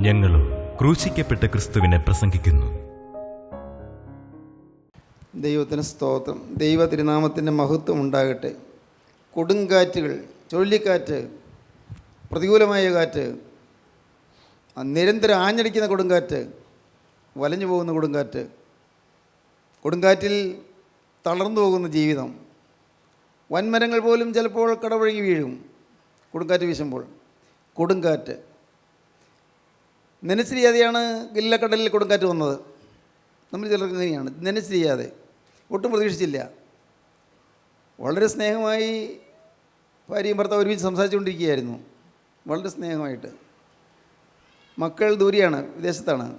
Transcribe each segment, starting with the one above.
ഞങ്ങളും ക്രൂശിക്കപ്പെട്ട ക്രിസ്തുവിനെ പ്രസംഗിക്കുന്നു. ദൈവത്തിന് സ്തോത്രം. ദൈവ തിരുനാമത്തിൻ്റെ മഹത്വം ഉണ്ടാകട്ടെ. കൊടുങ്കാറ്റുകൾ, ചുഴലിക്കാറ്റ്, പ്രതികൂലമായ കാറ്റ്, നിരന്തരം ആഞ്ഞടിക്കുന്ന കൊടുങ്കാറ്റ്, വലഞ്ഞു പോകുന്ന കൊടുങ്കാറ്റ്, കൊടുങ്കാറ്റിൽ തളർന്നു പോകുന്ന ജീവിതം, വൻമരങ്ങൾ പോലും ചിലപ്പോൾ കടപുഴകി വീഴും കൊടുങ്കാറ്റ് വീശുമ്പോൾ. കൊടുങ്കാറ്റ് നനച്ചിരിയാതെയാണ് ഗില്ലക്കടലിൽ കൊടുങ്കാറ്റ് വന്നത്. നമ്മൾ ചിലർക്ക് ഇങ്ങനെയാണ്, നനച്ചിരിയാതെ, ഒട്ടും പ്രതീക്ഷിച്ചില്ല. വളരെ സ്നേഹമായി ഭാര്യയും ഭർത്താവ് ഒരുമിച്ച് സംസാരിച്ചുകൊണ്ടിരിക്കുകയായിരുന്നു, വളരെ സ്നേഹമായിട്ട്. മക്കൾ ദൂരെയാണ്, വിദേശത്താണ്,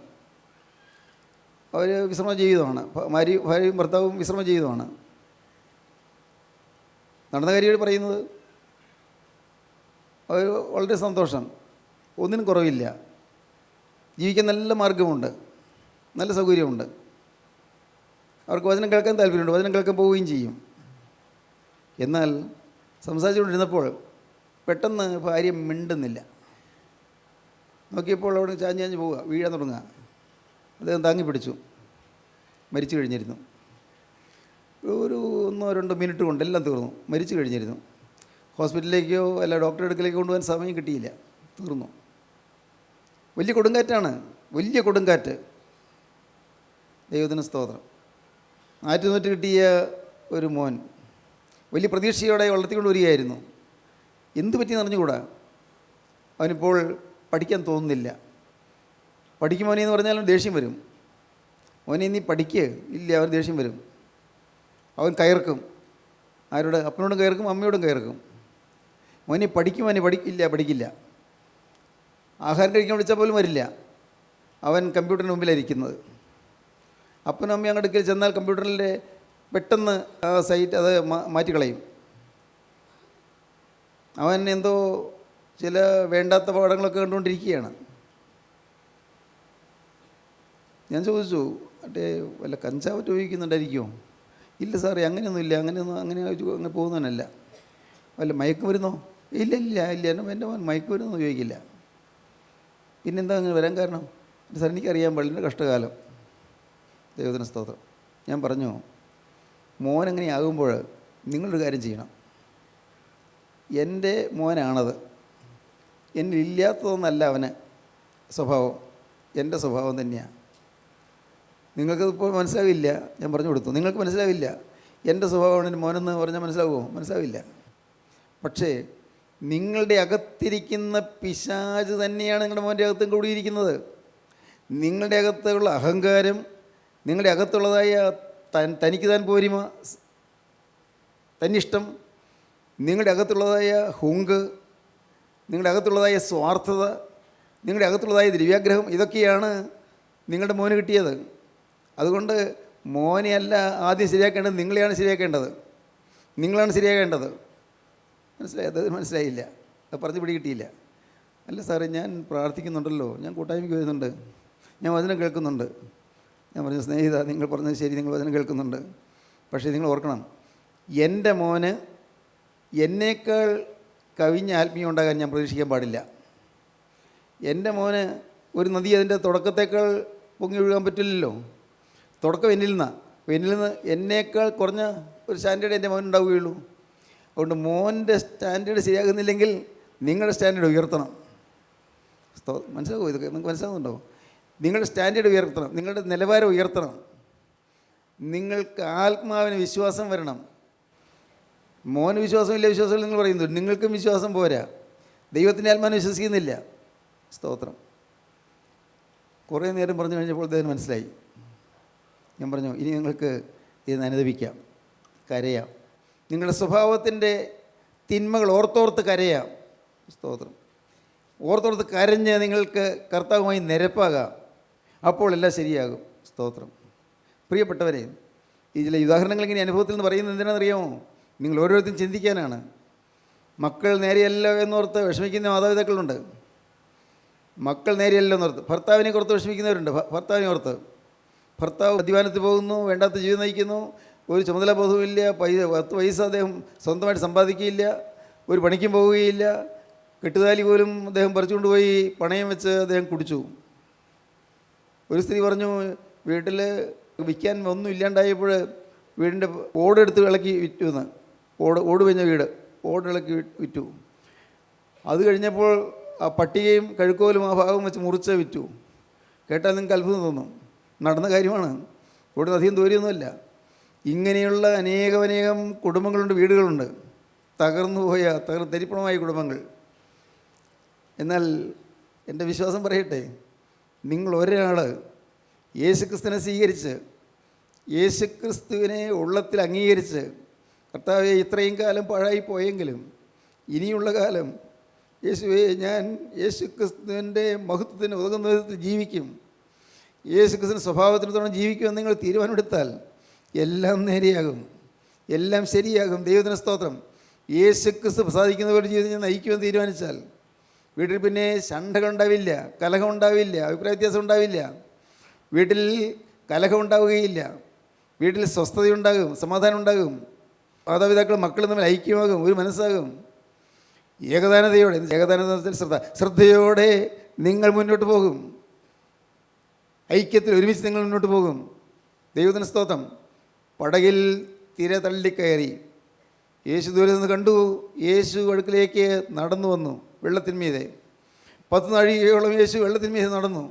അവർ വിശ്രമ ജീവിതമാണ്. ഭാര്യയും ഭർത്താവും വിശ്രമ ജീവിതമാണ്. നടന്ന കാര്യം പറയുന്നത്, അവർ വളരെ സന്തോഷം, ഒന്നിനും കുറവില്ല, ജീവിക്കാൻ നല്ല മാർഗമുണ്ട്, നല്ല സൗകര്യമുണ്ട്. അവർക്ക് വചനം കേൾക്കാൻ താല്പര്യമുണ്ട്, വചനം കേൾക്കാൻ പോവുകയും ചെയ്യും. എന്നാൽ സംസാരിച്ചുകൊണ്ടിരുന്നപ്പോൾ പെട്ടെന്ന് ഭാര്യ മിണ്ടുന്നില്ല. നോക്കിയപ്പോൾ അവിടെ ചാഞ്ഞ് പോവുക, വീഴാൻ തുടങ്ങുക. അദ്ദേഹം താങ്ങി പിടിച്ചു. മരിച്ചു കഴിഞ്ഞിരുന്നു. ഒരു 1-2 മിനിറ്റ് കൊണ്ട് എല്ലാം തീർന്നു, മരിച്ചു കഴിഞ്ഞിരുന്നു. ഹോസ്പിറ്റലിലേക്കോ അല്ല ഡോക്ടറെ അടുക്കലേക്കോ കൊണ്ടുപോകാൻ സമയം കിട്ടിയില്ല, തീർന്നു. വലിയ കൊടുങ്കാറ്റാണ്, വലിയ കൊടുങ്കാറ്റ്. ദൈവത്തിന് സ്തോത്രം. ആറ്റുനോറ്റ് കിട്ടിയ ഒരു മോൻ വലിയ പ്രതീക്ഷയോടെ വളർത്തിക്കൊണ്ട് വരികയായിരുന്നു. എന്തു പറ്റിയെന്ന് അറിഞ്ഞുകൂടാ. അവനിപ്പോൾ പഠിക്കാൻ തോന്നുന്നില്ല. പഠിക്കും മോനെ എന്ന് പറഞ്ഞാലും ദേഷ്യം വരും. മോനെ നീ പഠിക്കുക, ഇല്ല, അവൻ ദേഷ്യം വരും. അവൻ കയർക്കും. ആരോട്? അപ്പനോടും കയർക്കും, അമ്മയോടും കയർക്കും. മോനെ പഠിക്കും, മോനെ പഠിക്കില്ല, പഠിക്കില്ല. ആഹാരം കഴിക്കാൻ വിളിച്ചാൽ പോലും വരില്ല. അവൻ കമ്പ്യൂട്ടറിന് മുമ്പിലായിരിക്കുന്നത്. അപ്പനും അമ്മയും അങ്ങോട്ട് ചെന്നാൽ കമ്പ്യൂട്ടറിൻ്റെ പെട്ടെന്ന് ആ സൈറ്റ് അത് മാറ്റിക്കളയും. അവൻ എന്തോ ചില വേണ്ടാത്ത പാഠങ്ങളൊക്കെ കണ്ടുകൊണ്ടിരിക്കുകയാണ്. ഞാൻ ചോദിച്ചു, മറ്റേ വല്ല കഞ്ചാവറ്റ് ഉപയോഗിക്കുന്നുണ്ടായിരിക്കുമോ? ഇല്ല സാറേ, അങ്ങനെയൊന്നുമില്ല, അങ്ങനെ പോകുന്നവനല്ല. വല്ല മയക്ക് വരുന്നോ? ഇല്ല ഇല്ല ഇല്ല, എൻ്റെ മോൻ മയക്ക് വരുന്നൊന്നും ഉപയോഗിക്കില്ല. പിന്നെന്താ അങ്ങനെ വരാൻ കാരണം? സാർ എനിക്കറിയാൻ പാടില്ല, കഷ്ടകാലം. ദൈവത്തിന് സ്തോത്രം. ഞാൻ പറഞ്ഞു, മോനെങ്ങനെയാകുമ്പോൾ നിങ്ങളൊരു കാര്യം ചെയ്യണം. എൻ്റെ മോനാണത്, എന്നിലില്ലാത്തതൊന്നല്ല അവന് സ്വഭാവം, എൻ്റെ സ്വഭാവം തന്നെയാണ്. നിങ്ങൾക്കിപ്പോൾ മനസ്സിലാവില്ല, ഞാൻ പറഞ്ഞു കൊടുത്തു, നിങ്ങൾക്ക് മനസ്സിലാവില്ല. എൻ്റെ സ്വഭാവമാണ് എൻ്റെ മോനെന്ന് പറഞ്ഞാൽ മനസ്സിലാവുമോ? മനസ്സിലാവില്ല. പക്ഷേ നിങ്ങളുടെ അകത്തിരിക്കുന്ന പിശാച് തന്നെയാണ് നിങ്ങളുടെ മോൻ്റെ അകത്തും കൂടിയിരിക്കുന്നത്. നിങ്ങളുടെ അകത്തുള്ള അഹങ്കാരം, നിങ്ങളുടെ അകത്തുള്ളതായ തനിക്ക് താൻ പോരിമ, തന്നിഷ്ടം, നിങ്ങളുടെ അകത്തുള്ളതായ ഹുങ്ക്, നിങ്ങളുടെ അകത്തുള്ളതായ സ്വാർത്ഥത, നിങ്ങളുടെ അകത്തുള്ളതായ ദ്രവ്യാഗ്രഹം, ഇതൊക്കെയാണ് നിങ്ങളുടെ മോന് കിട്ടിയത്. അതുകൊണ്ട് മോനെയല്ല ആദ്യം ശരിയാക്കേണ്ടത്, നിങ്ങളെയാണ് ശരിയാക്കേണ്ടത്. നിങ്ങളാണ് ശരിയാക്കേണ്ടത്. മനസ്സിലായത്? മനസ്സിലായില്ല, അത് പറഞ്ഞ് പിടികിട്ടിയില്ല. അല്ല സാറേ, ഞാൻ പ്രാർത്ഥിക്കുന്നുണ്ടല്ലോ, ഞാൻ കൂട്ടായ്മയ്ക്ക് വരുന്നുണ്ട്, ഞാൻ വചനം കേൾക്കുന്നുണ്ട്. ഞാൻ പറഞ്ഞു, സ്നേഹിത, നിങ്ങൾ പറഞ്ഞത് ശരി, നിങ്ങൾ വചനം കേൾക്കുന്നുണ്ട്. പക്ഷേ നിങ്ങൾ ഓർക്കണം, എൻ്റെ മോന് എന്നേക്കാൾ കവിഞ്ഞ ആത്മീയം ഉണ്ടാകാൻ ഞാൻ പ്രതീക്ഷിക്കാൻ പാടില്ല. എൻ്റെ മോന് ഒരു നദി അതിൻ്റെ തുടക്കത്തേക്കാൾ പൊങ്ങി ഒഴുകാൻ പറ്റില്ലല്ലോ. തുടക്കം എന്നിൽ നിന്ന് എന്നേക്കാൾ കുറഞ്ഞ ഒരു സ്റ്റാൻഡേർഡ് എൻ്റെ മോൻ ഉണ്ടാവുകയുള്ളൂ. അതുകൊണ്ട് മോൻ്റെ സ്റ്റാൻഡേർഡ് ശരിയാകുന്നില്ലെങ്കിൽ നിങ്ങളുടെ സ്റ്റാൻഡേർഡ് ഉയർത്തണം. മനസ്സിലാകുമോ? ഇതൊക്കെ നിങ്ങൾക്ക് മനസ്സിലാകുന്നുണ്ടോ? നിങ്ങളുടെ സ്റ്റാൻഡേർഡ് ഉയർത്തണം, നിങ്ങളുടെ നിലവാരം ഉയർത്തണം. നിങ്ങൾക്ക് ആത്മാവിന് വിശ്വാസം വരണം. മോന് വിശ്വാസമില്ല, വിശ്വാസമില്ല നിങ്ങൾ പറയുന്നു, നിങ്ങൾക്കും വിശ്വാസം പോരാ. ദൈവത്തിൻ്റെ ആത്മാവിനെ വിശ്വസിക്കുന്നില്ല. സ്തോത്രം. കുറേ നേരം പറഞ്ഞു കഴിഞ്ഞപ്പോൾ അദ്ദേഹം മനസ്സിലായി. ഞാൻ പറഞ്ഞു, ഇനി നിങ്ങൾക്ക് ഇത് അനുദപിക്കാം, കരയാം. നിങ്ങളുടെ സ്വഭാവത്തിൻ്റെ തിന്മകൾ ഓർത്തോർത്ത് കരയാം. സ്തോത്രം. ഓർത്തോർത്ത് കരഞ്ഞ് നിങ്ങൾക്ക് കർത്താവുമായി നിരപ്പാകാം. അപ്പോൾ എല്ലാം ശരിയാകും. സ്തോത്രം. പ്രിയപ്പെട്ടവരെ, ഈ ചില ഉദാഹരണങ്ങൾ ഇങ്ങനെ അനുഭവത്തിൽ നിന്ന് പറയുന്നത് എന്തിനാണെന്നറിയാമോ? നിങ്ങൾ ഓരോരുത്തരും ചിന്തിക്കാനാണ്. മക്കൾ നേരെയല്ല എന്നോർത്ത് വിഷമിക്കുന്ന മാതാപിതാക്കളുണ്ട്. മക്കൾ നേരെയല്ല എന്നോർത്ത് ഭർത്താവിനെ ഓർത്ത് വിഷമിക്കുന്നവരുണ്ട്. ഭർത്താവിനെ ഓർത്ത് ഭർത്താവ് മദ്യപാനത്തിൽ പോകുന്നു, വേണ്ടാത്ത ജീവിതം നയിക്കുന്നു, ഒരു ചുമതലാബോധവുമില്ല, 10 പൈസ അദ്ദേഹം സ്വന്തമായിട്ട് സമ്പാദിക്കുകയില്ല, ഒരു പണിക്കും പോവുകയില്ല, കെട്ടുതാലി പോലും അദ്ദേഹം പറിച്ചുകൊണ്ട് പോയി പണയം വെച്ച് അദ്ദേഹം കുടിച്ചു. ഒരു സ്ത്രീ പറഞ്ഞു, വീട്ടിൽ വിൽക്കാൻ ഒന്നും ഇല്ലാണ്ടായപ്പോൾ വീടിൻ്റെ ഓടെടുത്ത് ഇളക്കി വിറ്റു എന്ന്. ഓട് വെഞ്ഞ വീട് ഓടിളക്കി വിറ്റു. അത് കഴിഞ്ഞപ്പോൾ ആ പട്ടികയും കഴുക്കോലും ആ ഭാഗം വെച്ച് മുറിച്ച് വിറ്റു. കേട്ടാൽ നിങ്ങൾക്ക് അത്ഭുതം തോന്നും. നടന്ന കാര്യമാണ്. ഇവിടെ അധികം ദൂരമൊന്നുമല്ല. ഇങ്ങനെയുള്ള അനേകം കുടുംബങ്ങളുണ്ട്, വീടുകളുണ്ട്, തകർന്നുപോയ തരിപ്പണമായ കുടുംബങ്ങൾ. എന്നാൽ എൻ്റെ വിശ്വാസം പറയട്ടെ, നിങ്ങൾ ഒരാൾ യേശുക്രിസ്തുവിനെ സ്വീകരിച്ച് യേശുക്രിസ്തുവിനെ ഉള്ളത്തിൽ അംഗീകരിച്ച്, കർത്താവെ ഇത്രയും കാലം പാഴായി പോയെങ്കിലും ഇനിയുള്ള കാലം യേശുവെ ഞാൻ യേശുക്രിസ്തുവിൻ്റെ മഹത്വത്തിന് ഉതകുന്ന വിധത്തിൽ ജീവിക്കും, യേശുക്രിസ്തുവിൻ്റെ സ്വഭാവത്തിനോളം ജീവിക്കുമെന്ന് നിങ്ങൾ തീരുമാനമെടുത്താൽ എല്ലാം നേരെയാകും, എല്ലാം ശരിയാകും. ദൈവത്തിന് സ്തോത്രം. യേശുക്രിസ്തു പ്രസാദിക്കുന്ന പോലെ ജീവിതം ഞാൻ നയിക്കുമെന്ന് തീരുമാനിച്ചാൽ വീട്ടിൽ പിന്നെ ശണ്ഠകൾ ഉണ്ടാവില്ല, കലഹം ഉണ്ടാവില്ല, അഭിപ്രായ വ്യത്യാസം ഉണ്ടാവില്ല, വീട്ടിൽ കലഹം ഉണ്ടാവുകയില്ല, വീട്ടിൽ സ്വസ്ഥതയുണ്ടാകും, സമാധാനം ഉണ്ടാകും, മാതാപിതാക്കൾ മക്കളും തമ്മിൽ ഐക്യമാകും, ഒരു മനസ്സാകും. ഏകദാനതയോടെ, ഏകദാനത്തിൽ ശ്രദ്ധയോടെ നിങ്ങൾ മുന്നോട്ട് പോകും. ഐക്യത്തിൽ ഒരുമിച്ച് നിങ്ങൾ മുന്നോട്ട് പോകും. ദൈവത്തിന് സ്തോത്രം. പടകിൽ തിര തള്ളിക്കയറി. യേശു ദൂരെ നിന്ന് കണ്ടു. യേശു അടുക്കിലേക്ക് നടന്നു വന്നു വെള്ളത്തിന്മീതെ. 10 നാഴികയോളം യേശു വെള്ളത്തിന്മീതെ നടന്നു.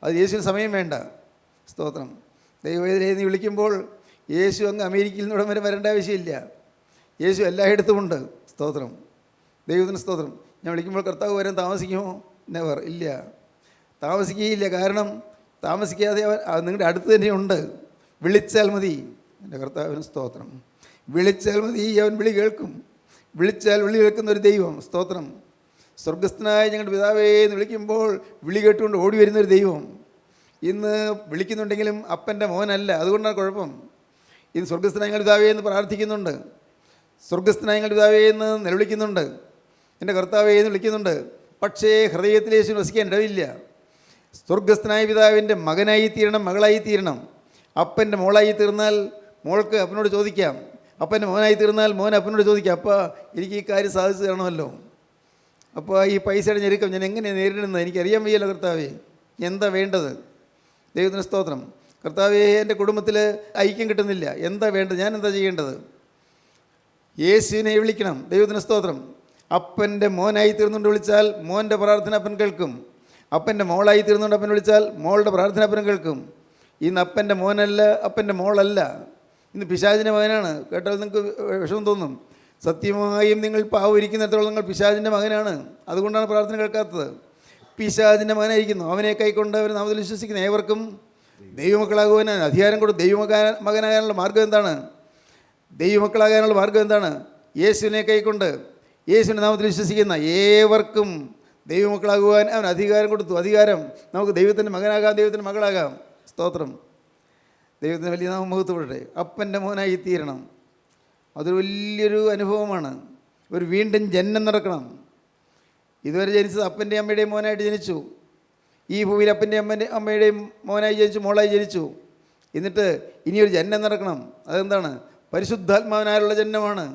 അത് യേശുവിന് സമയം വേണ്ട. സ്തോത്രം. ദൈവവേദനയെ നീ വിളിക്കുമ്പോൾ യേശു അങ്ങ് അമേരിക്കയിൽ നിന്ന് ഇവിടം വരെ വരേണ്ട ആവശ്യമില്ല. യേശു എല്ലായിടത്തുമുണ്ട്. സ്തോത്രം. ദൈവത്തിന് സ്തോത്രം. ഞാൻ വിളിക്കുമ്പോൾ കർത്താവ് വരാൻ താമസിക്കുമോ? നെവർ, ഇല്ല, താമസിക്കുകയില്ല. കാരണം താമസിക്കാതെ അവൻ നിങ്ങളുടെ അടുത്ത് തന്നെയുണ്ട്. വിളിച്ചാൽ മതി. എൻ്റെ കർത്താവിന് സ്തോത്രം. വിളിച്ചാൽ മതി, അവൻ വിളി കേൾക്കും. വിളിച്ചാൽ വിളി കേൾക്കുന്ന ഒരു ദൈവം. സ്തോത്രം. സ്വർഗസ്ഥനായ ഞങ്ങളുടെ പിതാവേ എന്ന് വിളിക്കുമ്പോൾ വിളി കേട്ടുകൊണ്ട് ഓടി വരുന്നൊരു ദൈവം. ഇന്ന് വിളിക്കുന്നുണ്ടെങ്കിലും അപ്പൻ്റെ മോനല്ല, അതുകൊണ്ടാണ് കുഴപ്പം. ഇന്ന് സ്വർഗസ്ഥനായ ഞങ്ങളുടെ പിതാവേ എന്ന് പ്രാർത്ഥിക്കുന്നുണ്ട്, സ്വർഗസ്ഥനായ ഞങ്ങളുടെ പിതാവേ എന്ന് നിലവിളിക്കുന്നുണ്ട്, എൻ്റെ കർത്താവേ എന്ന് വിളിക്കുന്നുണ്ട്. പക്ഷേ ഹൃദയത്തിൽ യേശു വസിക്കാൻ ഇടവില്ല. സ്വർഗസ്ഥനായ പിതാവിൻ്റെ മകനായി തീരണം, മകളായി തീരണം. അപ്പൻ്റെ മോളായി തീർന്നാൽ മോൾക്ക് അപ്പനോട് ചോദിക്കാം, അപ്പൻ്റെ മോനായി തീർന്നാൽ മോൻ അപ്പനോട് ചോദിക്കാം, അപ്പ എനിക്ക് ഈ കാര്യം സാധിച്ചു തരണമല്ലോ, അപ്പോൾ ഈ പൈസയുടെ ഞെരുക്കം ഞാൻ എങ്ങനെയാണ് നേരിടുന്നത്, എനിക്കറിയാൻ വയ്യല്ലോ കർത്താവേ, എന്താ വേണ്ടത്? ദൈവത്തിന് സ്തോത്രം. കർത്താവേ, എൻ്റെ കുടുംബത്തിൽ ഐക്യം കിട്ടുന്നില്ല, എന്താ വേണ്ടത്, ഞാൻ എന്താ ചെയ്യേണ്ടത്? യേശുവിനെ വിളിക്കണം. ദൈവത്തിന് സ്തോത്രം. അപ്പൻ്റെ മോനായി തീർന്നുകൊണ്ട് വിളിച്ചാൽ മോൻ്റെ പ്രാർത്ഥന അപ്പൻ കേൾക്കും. അപ്പൻ്റെ മോളായി തീർന്നുകൊണ്ട് അപ്പൻ വിളിച്ചാൽ മോളുടെ പ്രാർത്ഥന അപ്പൻ കേൾക്കും. ഇന്ന് അപ്പൻ്റെ മോനല്ല, അപ്പൻ്റെ മോളല്ല, ഇന്ന് പിശാചിൻ്റെ മകനാണ്. കേട്ടാൽ നിങ്ങൾക്ക് വിഷമം തോന്നും. സത്യമായും നിങ്ങൾ പാവം ഇരിക്കുന്നിടത്തോളം നിങ്ങൾ പിശാചിൻ്റെ മകനാണ്. അതുകൊണ്ടാണ് പ്രാർത്ഥന കേൾക്കാത്തത്. പിശാചിൻ്റെ മകനായിരിക്കുന്നു. അവനെ കൈക്കൊണ്ട് അവർ നാമത്തിൽ വിശ്വസിക്കുന്ന ഏവർക്കും ദൈവമക്കളാകുവാനാണ് അധികാരം കൊടുത്ത്. മകനാകാനുള്ള മാർഗ്ഗം എന്താണ്? ദൈവമക്കളാകാനുള്ള മാർഗ്ഗം എന്താണ്? യേശുവിനെ കൈക്കൊണ്ട് യേശുവിൻ്റെ നാമത്തിൽ വിശ്വസിക്കുന്ന ഏവർക്കും ദൈവമക്കളാകുവാൻ അവൻ അധികാരം കൊടുത്തു. അധികാരം. നമുക്ക് ദൈവത്തിൻ്റെ മകനാകാം, ദൈവത്തിൻ്റെ മകളാകാം. സ്തോത്രം. ദൈവത്തിന് വലിയ നാമം മഹത്വപ്പെടട്ടെ. അപ്പൻ്റെ മോനായി തീരണം. അതൊരു വലിയൊരു അനുഭവമാണ്. ഒരു വീണ്ടും ജന്മം നടക്കണം. ഇതുവരെ ജനിച്ചത് അപ്പൻ്റെയും അമ്മയുടെയും മോനായിട്ട് ജനിച്ചു. ഈ ഭൂമിയിൽ അപ്പൻ്റെയും അമ്മയുടെയും മോനായി ജനിച്ചു, മോളായി ജനിച്ചു. എന്നിട്ട് ഇനിയൊരു ജന്മം നടക്കണം. അതെന്താണ്? പരിശുദ്ധാത്മാവിനായുള്ള ജന്മമാണ്.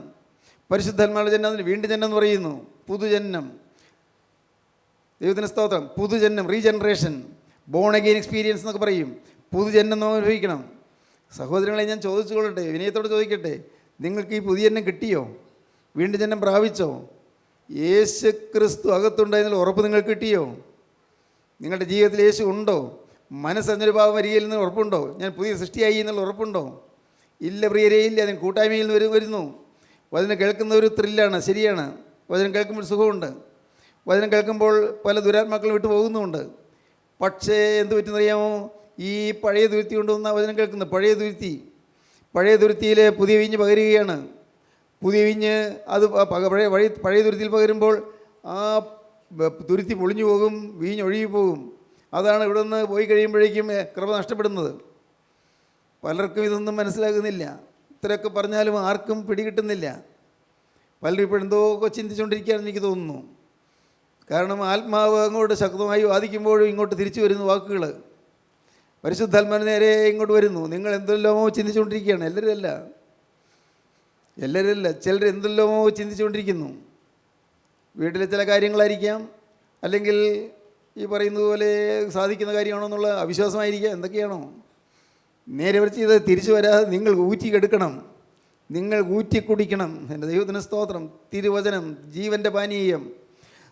പരിശുദ്ധാത്മാവിൻ്റെ ജന്മം, അതിന് വീണ്ടും ജന്മം എന്ന് പറയുന്നു. പുതുജന്മം. ദൈവത്തിന് സ്തോത്രം. പുതുജന്മം, റീജനറേഷൻ, ബോൺ അഗെയിൻ എക്സ്പീരിയൻസ് എന്നൊക്കെ പറയും. പുതുജന്മം നാം അനുഭവിക്കണം. സഹോദരങ്ങളെ, ഞാൻ ചോദിച്ചു കൊള്ളട്ടെ, വിനയത്തോടെ ചോദിക്കട്ടെ, നിങ്ങൾക്ക് ഈ പുതിയ ജന്മം കിട്ടിയോ? വീണ്ടും ജന്മം പ്രാപിച്ചോ? യേശു ക്രിസ്തു അകത്തുണ്ടായതിനുള്ള ഉറപ്പ് നിങ്ങൾക്ക് കിട്ടിയോ? നിങ്ങളുടെ ജീവിതത്തിൽ യേശു ഉണ്ടോ? മനസ്സറിഞ്ഞൊരു ഭാവം വരികയിൽ നിന്ന് ഉറപ്പുണ്ടോ? ഞാൻ പുതിയ സൃഷ്ടിയായി എന്നുള്ള ഉറപ്പുണ്ടോ? ഇല്ല പ്രിയരേ, ഇല്ല. അതിന് കൂട്ടായ്മയിൽ നിന്ന് വരുന്നു. വചനം കേൾക്കുന്ന ഒരു ത്രില്ലാണ്, ശരിയാണ്. വചനം കേൾക്കുമ്പോൾ സുഖമുണ്ട്. വചനം കേൾക്കുമ്പോൾ പല ദുരാത്മാക്കൾ വിട്ടു പോകുന്നുമുണ്ട്. പക്ഷേ എന്ത് പറ്റുന്നറിയാമോ? ഈ പഴയ തുരുത്തി കൊണ്ടുവന്ന വചനം കേൾക്കുന്നത് പഴയ തുരുത്തിയിൽ പുതിയ വീഞ്ഞ് പകരുകയാണ്. പുതിയ വീഞ്ഞ് അത് പഴയ തുരുത്തിയിൽ പകരുമ്പോൾ ആ തുരുത്തി പൊളിഞ്ഞു പോകും, വീഞ്ഞ് ഒഴുകി പോകും. അതാണ് ഇവിടെ നിന്ന് പോയി കഴിയുമ്പോഴേക്കും കൃപ നഷ്ടപ്പെടുന്നത്. പലർക്കും ഇതൊന്നും മനസ്സിലാകുന്നില്ല. ഇത്രയൊക്കെ പറഞ്ഞാലും ആർക്കും പിടികിട്ടുന്നില്ല. പലരും ഇപ്പോഴെന്തോ ചിന്തിച്ചുകൊണ്ടിരിക്കുകയാണെന്ന് എനിക്ക് തോന്നുന്നു. കാരണം ആത്മാവ് അങ്ങോട്ട് ശക്തമായി വാദിക്കുമ്പോഴും ഇങ്ങോട്ട് തിരിച്ചു വരുന്ന വാക്കുകൾ പരിശുദ്ധാത്മാവിന് നേരെ ഇങ്ങോട്ട് വരുന്നു. നിങ്ങൾ എന്തെല്ലാമോ ചിന്തിച്ചുകൊണ്ടിരിക്കുകയാണ്. എല്ലാവരല്ല, ചിലർ എന്തെല്ലാമോ ചിന്തിച്ചുകൊണ്ടിരിക്കുന്നു. വീട്ടിലെ ചില കാര്യങ്ങളായിരിക്കാം, അല്ലെങ്കിൽ ഈ പറയുന്നത് പോലെ സാധിക്കുന്ന കാര്യമാണോ എന്നുള്ള അവിശ്വാസമായിരിക്കാം, എന്തൊക്കെയാണോ. നേരെ മറിച്ച് ഇത് തിരിച്ചു വരാതെ നിങ്ങൾ ഊറ്റിക്കെടുക്കണം, നിങ്ങൾ ഊറ്റിക്കുടിക്കണം. എൻ്റെ ദൈവത്തിന് സ്തോത്രം. തിരുവചനം ജീവൻ്റെ പാനീയം,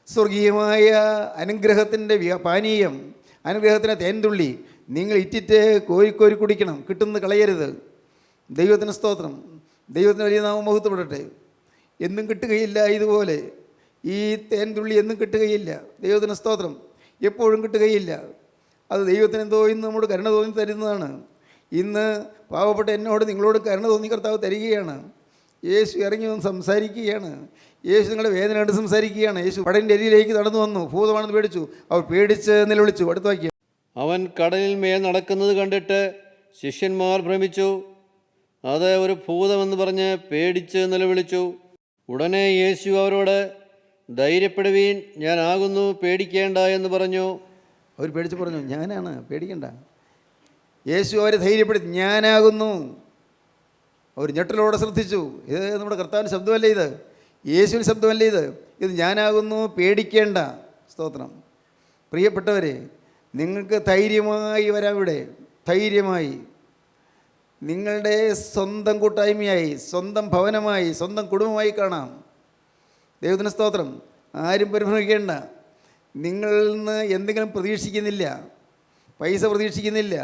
സ്വർഗീയമായ അനുഗ്രഹത്തിൻ്റെ പാനീയം, അനുഗ്രഹത്തിൻ്റെ തേൻതുള്ളി നിങ്ങൾ ഇറ്റിറ്റ് കോരിക്കോരി കുടിക്കണം. കിട്ടുന്നത് കളയരുത്. ദൈവത്തിന് സ്തോത്രം. ദൈവത്തിന് വലിയ നാമം മഹത്വപ്പെടട്ടെ. എന്നും കിട്ടുകയില്ല ഇതുപോലെ ഈ തേൻതുള്ളി, എന്നും കിട്ടുകയില്ല. ദൈവത്തിന് സ്തോത്രം. എപ്പോഴും കിട്ടുകയില്ല. അത് ദൈവത്തിന് എന്തോ ഇന്ന് നമ്മോട് കരുണ തോന്നി തരുന്നതാണ്. ഇന്ന് പാവപ്പെട്ട എന്നോട് നിങ്ങളോട് കരുണ തോന്നി കർത്താവ് തരികയാണ്. യേശു ഇറങ്ങി വന്ന് സംസാരിക്കുകയാണ്. യേശു നിങ്ങളുടെ വേദന കണ്ട് സംസാരിക്കുകയാണ്. യേശു കടലിൻ്റെ അരിയിലേക്ക് നടന്നു വന്നു. ഭൂതമാണെന്ന് പേടിച്ചു. അവർ പേടിച്ച് നിലവിളിച്ചു. അടുത്ത വാക്യം. അവൻ കടലിൽ മേൽ നടക്കുന്നത് കണ്ടിട്ട് ശിഷ്യന്മാർ ഭ്രമിച്ചു. അത് ഒരു ഭൂതമെന്ന് പറഞ്ഞ് പേടിച്ച് നിലവിളിച്ചു. ഉടനെ യേശു അവരോട്, ധൈര്യപ്പെടുവീൻ, ഞാനാകുന്നു, പേടിക്കേണ്ട എന്ന് പറഞ്ഞു. അവർ പേടിച്ച് പറഞ്ഞു, ഞാനാണ്, പേടിക്കണ്ട. യേശു അവരെ ധൈര്യപ്പെടുത്തി, ഞാനാകുന്നു. അവർ ഞെട്ടലോടെ ശ്രദ്ധിച്ചു. ഇത് നമ്മുടെ കർത്താവിൻ്റെ ശബ്ദമല്ലേ ഇത്? യേശുവിൻ്റെ ശബ്ദമല്ലേ ഇത്? ഇത് ഞാനാകുന്നു, പേടിക്കേണ്ട. സ്തോത്രം. പ്രിയപ്പെട്ടവരെ, നിങ്ങൾക്ക് ധൈര്യമായി വരാം. ഇവിടെ ധൈര്യമായി നിങ്ങളുടെ സ്വന്തം കൂട്ടായ്മയായി, സ്വന്തം ഭവനമായി, സ്വന്തം കുടുംബമായി കാണാം. ദൈവത്തിന് സ്തോത്രം. ആരും പരിഭ്രമിക്കേണ്ട. നിങ്ങളിൽ നിന്ന് എന്തെങ്കിലും പ്രതീക്ഷിക്കുന്നില്ല, പൈസ പ്രതീക്ഷിക്കുന്നില്ല,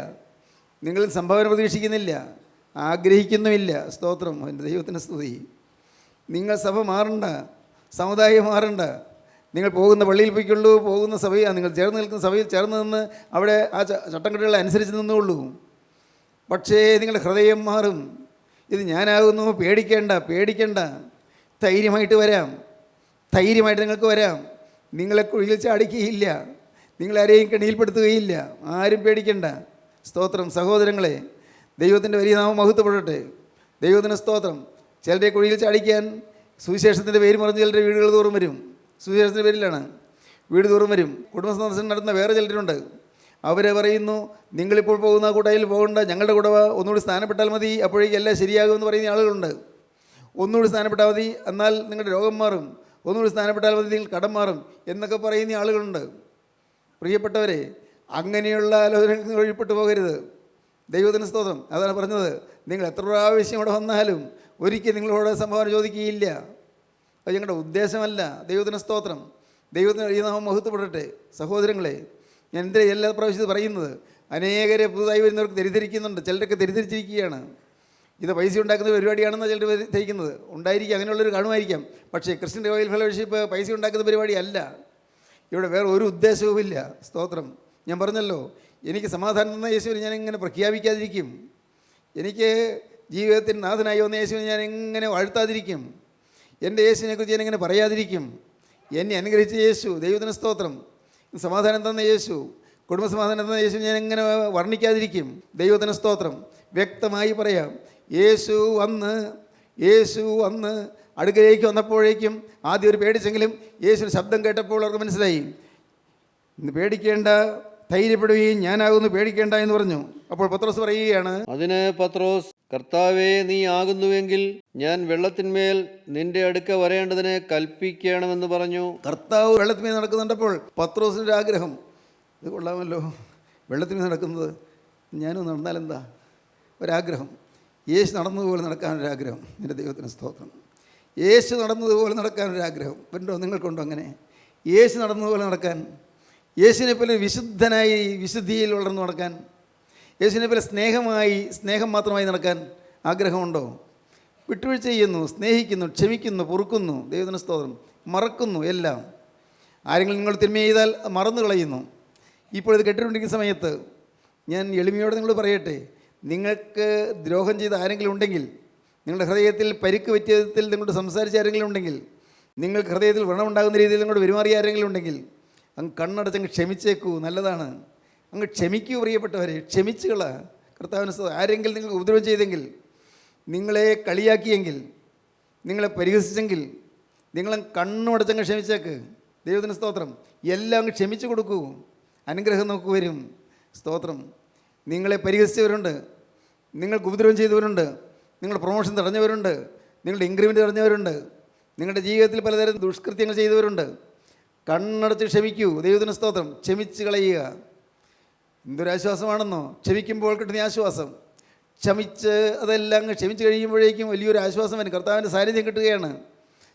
നിങ്ങൾ സംഭാവന പ്രതീക്ഷിക്കുന്നില്ല, ആഗ്രഹിക്കുന്നുമില്ല. സ്തോത്രം. എൻ്റെ ദൈവത്തിന് സ്തുതി. നിങ്ങൾ സഭ മാറണ്ട, സമുദായം മാറണ്ട. നിങ്ങൾ പോകുന്ന പള്ളിയിൽ പോയിക്കൊള്ളൂ, പോകുന്ന സഭയിൽ, നിങ്ങൾ ചേർന്ന് നിൽക്കുന്ന സഭയിൽ ചേർന്ന് നിന്ന് അവിടെ ആ ചട്ടംകെട്ടുകളെ അനുസരിച്ച് നിന്നുകൊള്ളൂ. പക്ഷേ നിങ്ങളുടെ ഹൃദയം മാറും. ഇത് ഞാനാകുന്നു, പേടിക്കേണ്ട, പേടിക്കേണ്ട. ധൈര്യമായിട്ട് വരാം, ധൈര്യമായിട്ട് നിങ്ങൾക്ക് വരാം. നിങ്ങളെ കുഴിയിൽ ചാടിക്കുകയില്ല, നിങ്ങളാരെയും കെണിയിൽപ്പെടുത്തുകയില്ല. ആരും പേടിക്കേണ്ട. സ്തോത്രം. സഹോദരങ്ങളെ, ദൈവത്തിൻ്റെ വലിയ നാമം മഹത്വപ്പെടട്ടെ. ദൈവത്തിന് സ്തോത്രം. ചിലരെ കുഴിയിൽ ചാടിക്കാൻ സുവിശേഷത്തിൻ്റെ പേര് മറിഞ്ഞ് ചിലരുടെ വീടുകൾ തോറും വരും. സുവിശേഷത്തിൻ്റെ പേരിലാണ് വീട് തോറും വരും. കുടുംബ സന്ദർശനം നടത്തുന്ന വേറെ ചിലരുണ്ട്. അവർ പറയുന്നു, നിങ്ങളിപ്പോൾ പോകുന്ന കൂട്ടായിൽ പോകേണ്ട, ഞങ്ങളുടെ കൂടെ ഒന്നുകൂടി സ്ഥാനപ്പെട്ടാൽ മതി, അപ്പോഴേക്കും എല്ലാം ശരിയാകുമെന്ന് പറയുന്ന ആളുകളുണ്ട്. ഒന്നുകൂടി സ്ഥാനപ്പെട്ടാൽ മതി, എന്നാൽ നിങ്ങളുടെ രോഗം മാറും. ഒന്നുകൂടി സ്ഥാനപ്പെട്ടാൽ മതി, നിങ്ങൾ കടം മാറും എന്നൊക്കെ പറയുന്ന ആളുകളുണ്ട്. പ്രിയപ്പെട്ടവരെ, അങ്ങനെയുള്ള ആലോചനകൾക്ക് വഴിപ്പെട്ടു പോകരുത്. ദൈവത്തിന് സ്തോത്രം. അതാണ് പറഞ്ഞത്, നിങ്ങൾ എത്ര പ്രാവശ്യം ഇവിടെ വന്നാലും ഒരിക്കലും നിങ്ങളോട് സംഭാവന ചോദിക്കുകയില്ല. അത് ഞങ്ങളുടെ ഉദ്ദേശമല്ല. ദൈവത്തിന് സ്തോത്രം. ദൈവത്തിന് ഈ നാമം മഹത്വപ്പെടട്ടെ. സഹോദരങ്ങളെ, ഞാൻ എന്തിനാ എല്ലാ പ്രാവശ്യം പറയുന്നത്? അനേകരെ പുതുതായി വരുന്നവർക്ക് തെറ്റിദ്ധരിക്കുന്നുണ്ട്. ചിലരൊക്കെ തെറ്റിദ്ധരിച്ചിരിക്കുകയാണ്. ഇത് പൈസ ഉണ്ടാക്കുന്ന പരിപാടിയാണെന്ന് ചിലർ ധരിക്കുന്നത് ഉണ്ടായിരിക്കും. അങ്ങനെയുള്ളൊരു കാണുമായിരിക്കാം. പക്ഷേ ക്രിസ്ത്യൻ റോയൽ ഫെലോഷിപ്പ് പൈസ ഉണ്ടാക്കുന്ന പരിപാടിയല്ല. ഇവിടെ വേറെ ഒരു ഉദ്ദേശവുമില്ല. സ്തോത്രം. ഞാൻ പറഞ്ഞല്ലോ, എനിക്ക് സമാധാനം തന്ന യേശുവിനെ ഞാൻ എങ്ങനെ പ്രഖ്യാപിക്കാതിരിക്കും? എനിക്ക് ജീവിതത്തിൽ നാഥനായി വന്ന യേശുവിനെ ഞാൻ എങ്ങനെ വാഴ്ത്താതിരിക്കും? എൻ്റെ യേശുവിനെക്കുറിച്ച് ഞാൻ എങ്ങനെ പറയാതിരിക്കും? എന്നെ അനുഗ്രഹിച്ച യേശു, ദൈവത്തിന് സ്തോത്രം. സമാധാനം തന്ന യേശു, കുടുംബ സമാധാനം തന്ന യേശു ഞാൻ എങ്ങനെ വർണ്ണിക്കാതിരിക്കും? ദൈവത്തിന് സ്തോത്രം. വ്യക്തമായി പറയാം, യേശു വന്ന് അടുക്കലേക്ക് വന്നപ്പോഴേക്കും ആദ്യം ഒരു പേടിച്ചെങ്കിലും യേശുവിൻ്റെ ശബ്ദം കേട്ടപ്പോൾ അവർക്ക് മനസ്സിലായി, ഇന്ന് പേടിക്കേണ്ട, ധൈര്യപ്പെടുകയും ഞാനാകുന്നു, പേടിക്കേണ്ട എന്ന് പറഞ്ഞു. അപ്പോൾ പത്രോസ് പറയുകയാണ്, അതിന് പത്രോസ്, കർത്താവേ, നീ ആകുന്നുവെങ്കിൽ ഞാൻ വെള്ളത്തിന്മേൽ നിന്റെ അടുക്ക വരേണ്ടതിന് കൽപ്പിക്കണമെന്ന് പറഞ്ഞു. കർത്താവ് വെള്ളത്തിന്മേൽ നടക്കുന്നുണ്ടപ്പോൾ പത്രോസിൻ്റെ ഒരു ആഗ്രഹം, ഇത് കൊള്ളാമല്ലോ, വെള്ളത്തിന്മേൽ നടക്കുന്നത്, ഞാനും നടന്നാലെന്താ? ഒരാഗ്രഹം. യേശു നടന്നതുപോലെ നടക്കാനൊരാഗ്രഹം. എൻ്റെ ദൈവത്തിന് സ്തോത്രം. യേശു നടന്നതുപോലെ നടക്കാനൊരാഗ്രഹം ഉണ്ടോ? നിങ്ങൾക്കുണ്ടോ അങ്ങനെ? യേശു നടന്നതുപോലെ നടക്കാൻ, യേശുവിനെ പോലെ വിശുദ്ധനായി വിശുദ്ധിയിൽ വളർന്നു നടക്കാൻ, യേശുവിനെ പോലെ സ്നേഹം മാത്രമായി നടക്കാൻ ആഗ്രഹമുണ്ടോ? വിട്ടുവീഴ്ച ചെയ്യുന്നു, സ്നേഹിക്കുന്നു, ക്ഷമിക്കുന്നു, പൊറുക്കുന്നു, ദൈവത്തിന് സ്തോത്രം, മറക്കുന്നു എല്ലാം. ആരെങ്കിലും നിങ്ങൾ തിന്മ ചെയ്താൽ മറന്നു കളയുന്നു. ഇപ്പോൾ ഇത് കേട്ടിട്ടുണ്ടെങ്കിൽ സമയത്ത് ഞാൻ എളിമയോടെ നിങ്ങൾ പറയട്ടെ, നിങ്ങൾക്ക് ദ്രോഹം ചെയ്ത ആരെങ്കിലും ഉണ്ടെങ്കിൽ, നിങ്ങളുടെ ഹൃദയത്തിൽ പരിക്ക് പറ്റിയ വിധത്തിൽ നിങ്ങളോട് സംസാരിച്ച ആരെങ്കിലും ഉണ്ടെങ്കിൽ, നിങ്ങൾക്ക് ഹൃദയത്തിൽ വ്രണമുണ്ടാകുന്ന രീതിയിൽ നിങ്ങളോട് പെരുമാറിയ ആരെങ്കിലും ഉണ്ടെങ്കിൽ, അങ്ങ് കണ്ണടച്ചങ്ങ് ക്ഷമിച്ചേക്കൂ. നല്ലതാണ്. അങ്ങ് ക്ഷമിക്കൂ. പ്രിയപ്പെട്ടവരെ, ക്ഷമിച്ചുകള. കർത്താവിന് ആരെങ്കിലും നിങ്ങൾക്ക് ഉപദ്രവം ചെയ്തെങ്കിൽ, നിങ്ങളെ കളിയാക്കിയെങ്കിൽ, നിങ്ങളെ പരിഹസിച്ചെങ്കിൽ, നിങ്ങളെ കണ്ണുമടച്ചങ്ങ് ക്ഷമിച്ചേക്ക്. ദൈവത്തിന് സ്തോത്രം. എല്ലാം അങ്ങ് ക്ഷമിച്ചു കൊടുക്കൂ. അനുഗ്രഹം നോക്കു വരും. സ്തോത്രം. നിങ്ങളെ പരിഹസിച്ചവരുണ്ട്, നിങ്ങൾക്ക് ഉപദ്രവം ചെയ്തവരുണ്ട്, നിങ്ങളുടെ പ്രൊമോഷൻ തടഞ്ഞവരുണ്ട്, നിങ്ങളുടെ ഇൻക്രിമെൻ്റ് തടഞ്ഞവരുണ്ട്, നിങ്ങളുടെ ജീവിതത്തിൽ പലതരം ദുഷ്കൃത്യങ്ങൾ ചെയ്തവരുണ്ട്. കണ്ണടച്ച് ക്ഷമിക്കൂ. ദൈവത്തിന് സ്തോത്രം. ക്ഷമിച്ച് കളയുക. എന്തൊരാശ്വാസമാണെന്നോ ക്ഷമിക്കുമ്പോൾ കിട്ടുന്ന ആശ്വാസം. ക്ഷമിച്ച് അതെല്ലാം അങ്ങ് ക്ഷമിച്ച് കഴിയുമ്പോഴേക്കും വലിയൊരു ആശ്വാസം വരും. കർത്താവിൻ്റെ സാന്നിധ്യം കിട്ടുകയാണ്.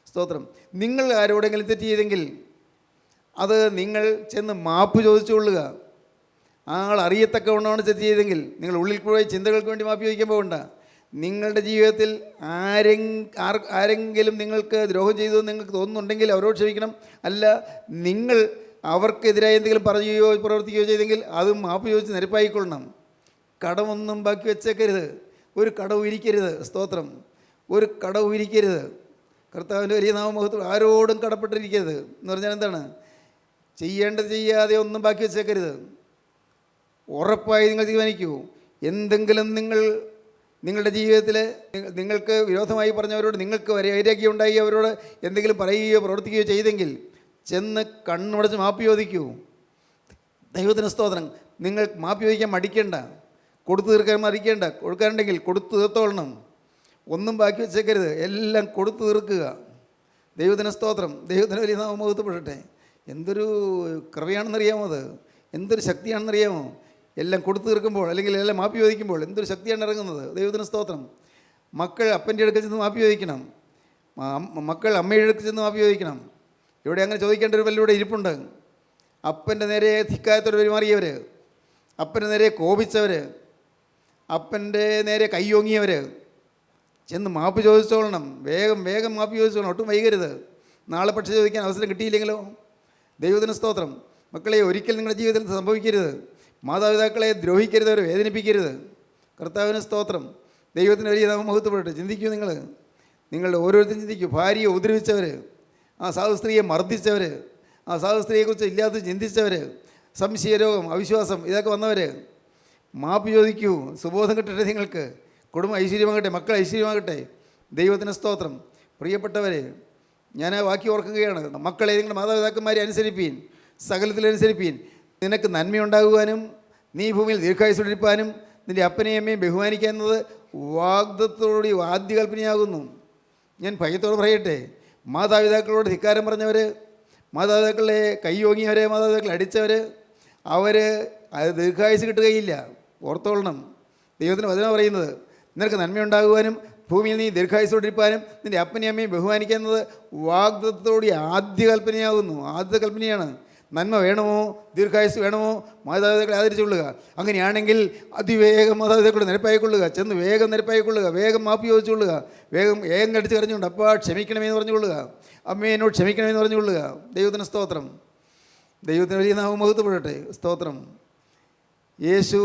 സ്തോത്രം. നിങ്ങൾ ആരോടെങ്കിലും തെറ്റ് ചെയ്തെങ്കിൽ അത് നിങ്ങൾ ചെന്ന് മാപ്പ് ചോദിച്ചുകൊള്ളുക. ആൾ അറിയത്തക്കവണ്ണമാണ് തെറ്റ് ചെയ്തെങ്കിൽ നിങ്ങൾ ഉള്ളിൽ കൂടെ ചിന്തകൾക്ക് വേണ്ടി മാപ്പ് ചോദിക്കാൻ പോകണ്ട. നിങ്ങളുടെ ജീവിതത്തിൽ ആരെങ്കിലും നിങ്ങൾക്ക് ദ്രോഹം ചെയ്തു എന്ന് നിങ്ങൾക്ക് തോന്നുന്നുണ്ടെങ്കിൽ അവരോട് ക്ഷമിക്കണം. അല്ല, നിങ്ങൾ അവർക്കെതിരായി എന്തെങ്കിലും പറയുകയോ പ്രവർത്തിക്കുകയോ ചെയ്തെങ്കിൽ അതും മാപ്പ് ചോദിച്ച് നിരപ്പായിക്കൊള്ളണം. കടമൊന്നും ബാക്കി വെച്ചേക്കരുത്. ഒരു കടവും ഇരിക്കരുത്. സ്തോത്രം. ഒരു കടവും ഇരിക്കരുത്. കർത്താവിൻ്റെ വലിയ നാമമഹത്വം. ആരോടും കടപ്പെട്ടിരിക്കരുത് എന്ന് പറഞ്ഞാൽ എന്താണ്? ചെയ്യേണ്ടത് ചെയ്യാതെ ഒന്നും ബാക്കി വെച്ചേക്കരുത്. ഉറപ്പായി നിങ്ങൾ തീരുമാനിക്കൂ. എന്തെങ്കിലും നിങ്ങളുടെ ജീവിതത്തിൽ നിങ്ങൾക്ക് വിരോധമായി പറഞ്ഞവരോട്, നിങ്ങൾക്ക് വൈരാഗ്യം ഉണ്ടായി അവരോട് എന്തെങ്കിലും പറയുകയോ പ്രവർത്തിക്കുകയോ ചെയ്തെങ്കിൽ ചെന്ന് കണ്ണുടച്ച് മാപ്പ് ചോദിക്കൂ. ദൈവത്തിന് സ്തോത്രം. നിങ്ങൾ മാപ്പ് ചോദിക്കാൻ മടിക്കേണ്ട. കൊടുത്തു തീർക്കാൻ മടിക്കേണ്ട. കൊടുക്കാനുണ്ടെങ്കിൽ കൊടുത്തു തീർത്തോളണം. ഒന്നും ബാക്കി വെച്ചേക്കരുത്. എല്ലാം കൊടുത്തു തീർക്കുക. ദൈവത്തിന് സ്തോത്രം. ദൈവത്തിന് വലിയ നാമം മഹത്വപ്പെടട്ടെ. എന്തൊരു കൃപയാണെന്നറിയാമോ? അത് എന്തൊരു ശക്തിയാണെന്നറിയാമോ? എല്ലാം കൊടുത്തു തീർക്കുമ്പോൾ, അല്ലെങ്കിൽ എല്ലാം മാപ്പി ചോദിക്കുമ്പോൾ എന്തൊരു ശക്തിയാണ് ഇറങ്ങുന്നത്. ദൈവത്തിന് സ്തോത്രം. മക്കൾ അപ്പൻ്റെ അടുക്കൽ ചെന്ന് മാപ്പി ചോദിക്കണം. മക്കൾ അമ്മയുടെ അടുക്കൽ ചെന്ന് മാപ്പി ചോദിക്കണം. ഇവിടെ അങ്ങനെ ചോദിക്കേണ്ട ഒരു വല്ലൂടെ ഇരിപ്പുണ്ട്. അപ്പൻ്റെ നേരെ ധിക്കായത്തോടെ പെരുമാറിയവർ, അപ്പൻ്റെ നേരെ കോപിച്ചവർ, അപ്പൻ്റെ നേരെ കയ്യോങ്ങിയവർ ചെന്ന് മാപ്പ് ചോദിച്ചോളണം. വേഗം വേഗം മാപ്പ് ചോദിച്ചോളണം. ഒട്ടും വൈകരുത്. നാളെ പക്ഷേ ചോദിക്കാൻ അവസരം കിട്ടിയില്ലെങ്കിലോ? ദൈവത്തിന് സ്തോത്രം. മക്കളെ, ഒരിക്കൽ നിങ്ങളുടെ ജീവിതത്തിൽ സംഭവിക്കരുത്. മാതാപിതാക്കളെ ദ്രോഹിക്കരുത്, അവരെ വേദനിപ്പിക്കരുത്. കർത്താവിന് സ്തോത്രം. ദൈവത്തിന് വലിയ നാമം മഹത്വപ്പെടട്ടെ. ചിന്തിക്കൂ. നിങ്ങൾ ഓരോരുത്തരും ചിന്തിക്കൂ. ഭാര്യയെ ഉപദ്രവിച്ചവർ, ആ സാധു സ്ത്രീയെ മർദ്ദിച്ചവർ, ആ സാധു സ്ത്രീയെക്കുറിച്ച് ഇല്ലാത്ത ചിന്തിച്ചവർ, സംശയരോഗം, അവിശ്വാസം ഇതൊക്കെ വന്നവർ, മാപ്പ് ചോദിക്കൂ. സുബോധം കിട്ടട്ടെ നിങ്ങൾക്ക്. കുടുംബം ഐശ്വര്യമാകട്ടെ, മക്കൾ ഐശ്വര്യമാകട്ടെ. ദൈവത്തിന് സ്തോത്രം. പ്രിയപ്പെട്ടവർ, ഞാൻ ആ വാക്യം ഓർക്കുകയാണ്. മക്കളെ നിങ്ങളുടെ മാതാപിതാക്കന്മാരെ അനുസരിപ്പീൻ, സകലത്തിലനുസരിപ്പീൻ. നിനക്ക് നന്മയുണ്ടാകുവാനും നീ ഭൂമിയിൽ ദീർഘായുസ്സുടിപ്പാനും നിൻ്റെ അപ്പനെയും അമ്മയും ബഹുമാനിക്കുക എന്നത് വാഗ്ദത്തോടുകൂടി ആദ്യ കൽപ്പനയാകുന്നു. ഞാൻ ഭയത്തോട് പറയട്ടെ, മാതാപിതാക്കളോട് ധിക്കാരം പറഞ്ഞവർ, മാതാപിതാക്കളെ കൈയോങ്ങിയവർ, മാതാപിതാക്കളെ അടിച്ചവർ, അവർ അത് ദീർഘായുസ് കിട്ടുകയില്ല. ഓർത്തോളണം. ദൈവത്തിന് വചനം പറയുന്നത് നിനക്ക് നന്മയുണ്ടാകുവാനും ഭൂമിയിൽ നീ ദീർഘായുസ്സോടിരിപ്പാനും നിൻ്റെ അപ്പനെയും അമ്മയും ബഹുമാനിക്കുക എന്നത് വാഗ്ദത്തോടുകൂടി ആദ്യ കൽപ്പനയാകുന്നു. ആദ്യ കൽപ്പനയാണ്. നന്മ വേണമോ ദീർഘായുസ് വേണമോ മാതാപിതാക്കളെ ആദരിച്ചുകൊള്ളുക. അങ്ങനെയാണെങ്കിൽ അതിവേഗം മാതാപിതാക്കളോട് നിരപ്പായിക്കൊള്ളുക. ചെന്ന് വേഗം നിരപ്പായിക്കൊള്ളുക. വേഗം മാപ്പ് ചോദിച്ചുകൊള്ളുക. വേഗം കടിച്ച് കരഞ്ഞുകൊണ്ട് അപ്പാ ക്ഷമിക്കണമെന്ന് പറഞ്ഞുകൊള്ളുക. അമ്മേ എന്നോട് ക്ഷമിക്കണമെന്ന് പറഞ്ഞുകൊള്ളുക. ദൈവത്തിന് സ്തോത്രം. ദൈവത്തിന് വലിയ നാമം മഹത്വപ്പെടട്ടെ. സ്തോത്രം. യേശു